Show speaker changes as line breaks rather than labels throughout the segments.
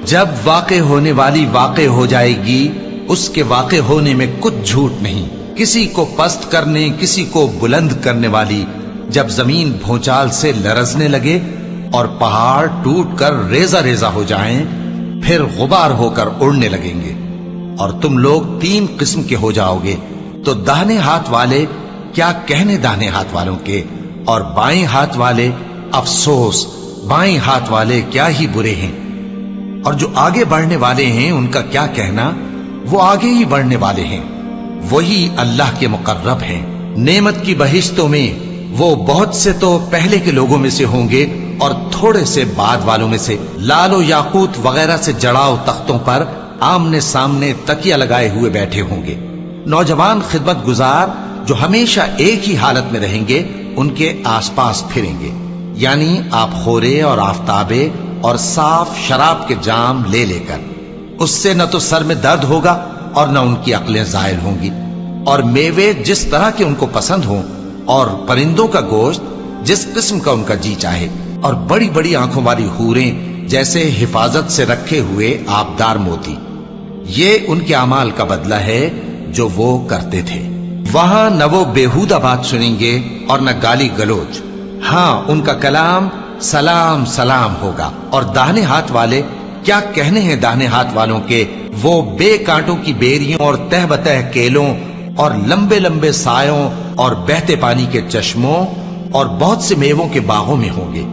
جب واقع ہونے والی واقع ہو جائے گی، اس کے واقع ہونے میں کچھ جھوٹ نہیں، کسی کو پست کرنے کسی کو بلند کرنے والی، جب زمین بھونچال سے لرزنے لگے اور پہاڑ ٹوٹ کر ریزہ ریزہ ہو جائیں، پھر غبار ہو کر اڑنے لگیں گے، اور تم لوگ 3 قسم کے ہو جاؤ گے، تو داہنے ہاتھ والے کیا کہنے داہنے ہاتھ والوں کے، اور بائیں ہاتھ والے افسوس، بائیں ہاتھ والے کیا ہی برے ہیں، اور جو آگے بڑھنے والے ہیں ان کا کیا کہنا، وہ آگے ہی بڑھنے والے ہیں، وہی اللہ کے مقرب ہیں۔ نعمت کی بہشتوں میں وہ بہت سے تو پہلے کے لوگوں میں سے ہوں گے اور تھوڑے سے بعد والوں میں سے، لال و یاقوت وغیرہ سے جڑاؤ تختوں پر آمنے سامنے تکیہ لگائے ہوئے بیٹھے ہوں گے، نوجوان خدمت گزار جو ہمیشہ ایک ہی حالت میں رہیں گے ان کے آس پاس پھریں گے، یعنی آپ خورے اور آفتابے اور صاف شراب کے جام لے لے کر، اس سے نہ تو سر میں درد ہوگا اور نہ ان کی عقلیں زائل ہوں گی، اور میوے جس طرح کے ان کو پسند ہوں، اور پرندوں کا گوشت جس قسم کا ان کا جی چاہے، اور بڑی بڑی آنکھوں والی حوریں جیسے حفاظت سے رکھے ہوئے آبدار موتی۔ یہ ان کے اعمال کا بدلہ ہے جو وہ کرتے تھے۔ وہاں نہ وہ بیہودہ بات سنیں گے اور نہ گالی گلوچ، ہاں ان کا کلام سلام سلام ہوگا۔ اور داہنے ہاتھ والے کیا کہنے ہیں داہنے ہاتھ والوں کے، وہ بے کانٹوں کی بیریوں اور تہ بتہ کیلوں اور لمبے لمبے سایوں اور بہتے پانی کے چشموں اور بہت سے میووں کے باغوں میں ہوں گے،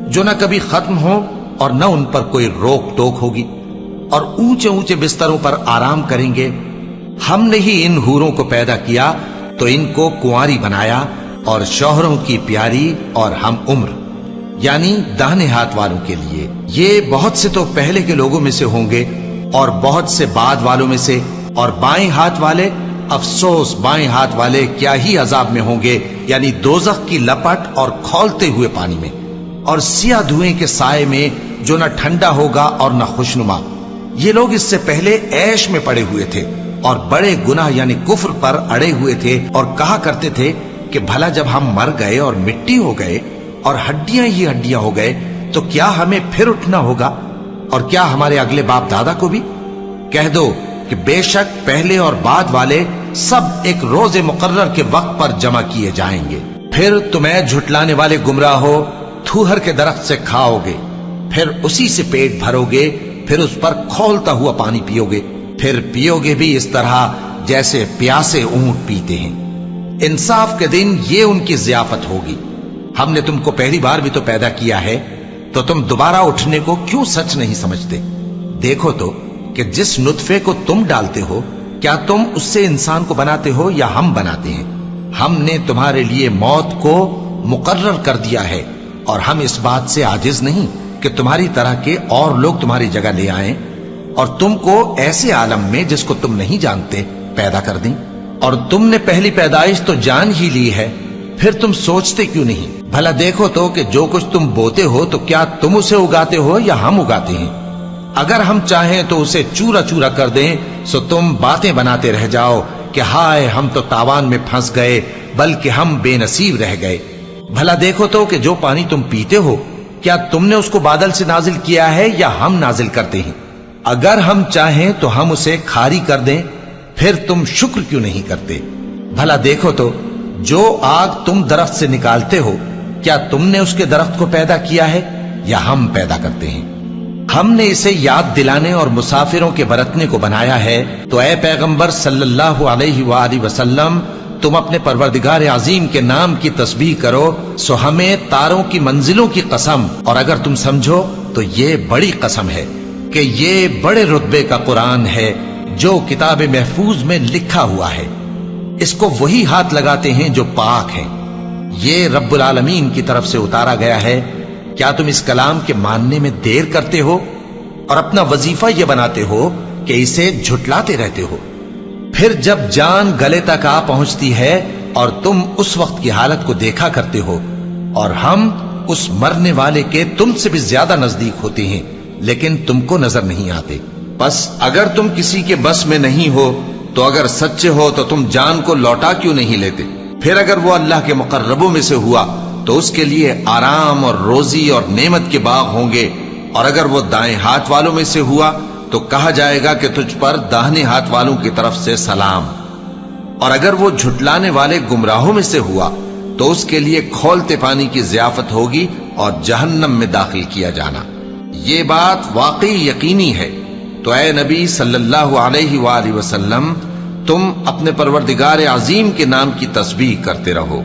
جو نہ کبھی ختم ہوں اور نہ ان پر کوئی روک ٹوک ہوگی، اور اونچے اونچے بستروں پر آرام کریں گے۔ ہم نے ہی ان حوروں کو پیدا کیا تو ان کو کنواری بنایا، اور شوہروں کی پیاری اور ہم عمر، یعنی داہنے ہاتھ والوں کے لیے۔ یہ بہت سے تو پہلے کے لوگوں میں سے ہوں گے اور بہت سے بعد والوں میں سے، اور بائیں ہاتھ والے افسوس، بائیں ہاتھ والے کیا ہی عذاب میں ہوں گے، یعنی دوزخ کی لپٹ اور کھولتے ہوئے پانی میں، اور سیاہ دھوئیں کے سائے میں جو نہ ٹھنڈا ہوگا اور نہ خوشنما۔ یہ لوگ اس سے پہلے عیش میں پڑے ہوئے تھے اور بڑے گناہ یعنی کفر پر اڑے ہوئے تھے، اور کہا کرتے تھے کہ بھلا جب ہم مر گئے اور مٹی ہو گئے اور ہڈیاں ہی ہڈیاں ہو گئے تو کیا ہمیں پھر اٹھنا ہوگا، اور کیا ہمارے اگلے باپ دادا کو بھی؟ کہہ دو کہ بے شک پہلے اور بعد والے سب ایک روز مقرر کے وقت پر جمع کیے جائیں گے، پھر تمہیں جھٹلانے والے گمراہ ہو تھوہر کے درخت سے کھاؤ گے، پھر اسی سے پیٹ بھرو گے، پھر اس پر کھولتا ہوا پانی پیو گے، پھر پیو گے بھی اس طرح جیسے پیاسے اونٹ پیتے ہیں۔ انصاف کے دن یہ ان کی ضیافت ہوگی۔ ہم نے تم کو پہلی بار بھی تو پیدا کیا ہے، تو تم دوبارہ اٹھنے کو کیوں سچ نہیں سمجھتے؟ دیکھو تو کہ جس نطفے کو تم ڈالتے ہو، کیا تم اس سے انسان کو بناتے ہو یا ہم بناتے ہیں؟ ہم نے تمہارے لیے موت کو مقرر کر دیا ہے، اور ہم اس بات سے عاجز نہیں کہ تمہاری طرح کے اور لوگ تمہاری جگہ لے آئیں اور تم کو ایسے عالم میں جس کو تم نہیں جانتے پیدا کر دیں۔ اور تم نے پہلی پیدائش تو جان ہی لی ہے، پھر تم سوچتے کیوں نہیں؟ بھلا دیکھو تو کہ جو کچھ تم بوتے ہو تو کیا تم اسے اگاتے ہو یا ہم اگاتے ہیں؟ اگر ہم چاہیں تو اسے چورا چورا کر دیں، سو تم باتیں بناتے رہ جاؤ کہ ہائے ہم تو تاوان میں پھنس گئے، بلکہ ہم بے نصیب رہ گئے۔ بھلا دیکھو تو کہ جو پانی تم پیتے ہو، کیا تم نے اس کو بادل سے نازل کیا ہے یا ہم نازل کرتے ہیں؟ اگر ہم چاہیں تو ہم اسے کھاری کر دیں، پھر تم شکر کیوں نہیں کرتے؟ بھلا دیکھو تو جو آگ تم درخت سے نکالتے ہو، کیا تم نے اس کے درخت کو پیدا کیا ہے یا ہم پیدا کرتے ہیں؟ ہم نے اسے یاد دلانے اور مسافروں کے برتنے کو بنایا ہے، تو اے پیغمبر صلی اللہ علیہ وآلہ وسلم، تم اپنے پروردگار عظیم کے نام کی تسبیح کرو، سو ہمیں تاروں کی منزلوں کی قسم، اور اگر تم سمجھو تو یہ بڑی قسم ہے کہ یہ بڑے رتبے کا قرآن ہے جو کتاب محفوظ میں لکھا ہوا ہے، اس کو وہی ہاتھ لگاتے ہیں جو پاک ہیں، یہ رب العالمین کی طرف سے اتارا گیا ہے۔ کیا تم اس کلام کے ماننے میں دیر کرتے ہو اور اپنا وظیفہ یہ بناتے ہو کہ اسے جھٹلاتے رہتے ہو؟ پھر جب جان گلے تک آ پہنچتی ہے اور تم اس وقت کی حالت کو دیکھا کرتے ہو، اور ہم اس مرنے والے کے تم سے بھی زیادہ نزدیک ہوتے ہیں، لیکن تم کو نظر نہیں آتے۔ بس اگر تم کسی کے بس میں نہیں ہو تو اگر سچے ہو تو تم جان کو لوٹا کیوں نہیں لیتے؟ پھر اگر وہ اللہ کے مقربوں میں سے ہوا تو اس کے لیے آرام اور روزی اور نعمت کے باغ ہوں گے، اور اگر وہ دائیں ہاتھ والوں میں سے ہوا تو کہا جائے گا کہ تجھ پر داہنے ہاتھ والوں کی طرف سے سلام، اور اگر وہ جھٹلانے والے گمراہوں میں سے ہوا تو اس کے لیے کھولتے پانی کی ضیافت ہوگی اور جہنم میں داخل کیا جانا۔ یہ بات واقعی یقینی ہے، تو اے نبی صلی اللہ علیہ وآلہ وسلم، تم اپنے پروردگار عظیم کے نام کی تسبیح کرتے رہو۔